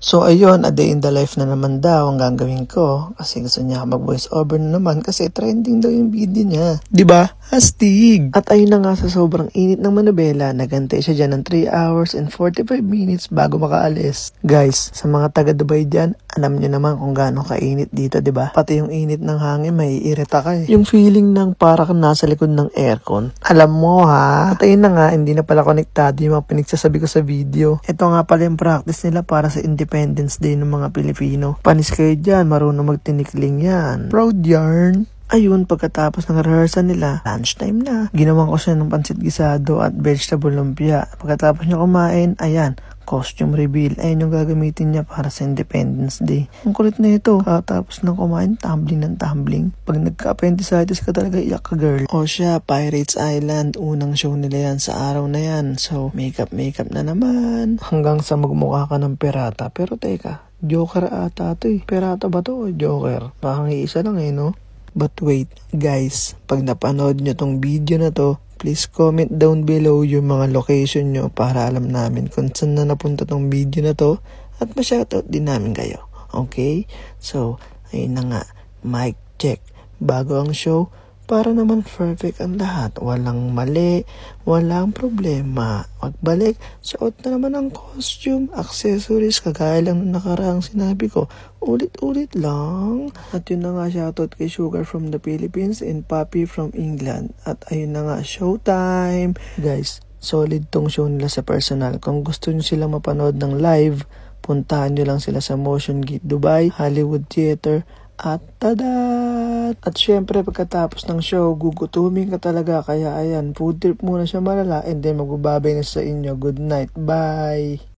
So ayun, a day in the life na naman daw ang gagawin ko kasi gusto niya mag-voice over na naman kasi trending daw yung video niya. Diba? Astig! At ayun na nga sa sobrang init ng Manobela, nagantay siya dyan ng 3 hours and 45 minutes bago makaalis. Guys, sa mga taga-Dubai dyan, alam niyo naman kung gaano kainit dito, diba? Pati yung init ng hangin, may irita ka eh. Yung feeling ng para kang nasa likod ng aircon. Alam mo ha? At ayun na nga, hindi na pala konektado yung mga pinagsasabi ko sa video. Ito nga pala yung practice nila para sa Independence Day ng mga Pilipino. Panis kayo dyan, marunong magtinikling yan. Proud yarn! Ayun, pagkatapos ng rehearsal nila, lunchtime na. Ginawan ko siya ng pansit gisado at vegetable lumpia. Pagkatapos niya kumain, ayan, costume reveal. Ayan yung gagamitin niya para sa Independence Day. Ang kulit na ito. Pagkatapos ng kumain, tumbling ng tumbling. Pag nagka-appendicitis ka talaga, iyak ka girl. O siya, Pirates Island. Unang show nila yan sa araw na yan. So, makeup na naman. Hanggang sa magmukha ka ng pirata. Pero teka, Joker ata ito eh. Pirata ba to o Joker? Bakang iisa lang eh, no? But wait, guys, pag napanood nyo tong video na to, please comment down below yung mga location nyo para alam namin kung saan na napunta tong video na to at ma-shoutout din namin kayo. Okay? So, ayun na nga, mic check. Bago ang show, para naman perfect ang lahat. Walang mali, walang problema. Pagbalik, suot na naman ang costume, accessories, kagaya lang ng nakaraang sinabi ko. Ulit-ulit lang. At yun na nga, shoutout kay Sugar from the Philippines and Papi from England. At ayun na nga, showtime! Guys, solid tong show nila sa personal. Kung gusto nyo silang mapanood ng live, puntahan nyo lang sila sa Motion Gate Dubai, Hollywood Theater, at tadat! At syempre pagkatapos ng show, gugutumin ka talaga. Kaya ayan, food trip muna siya malala and then magbababay na sa inyo. Good night. Bye!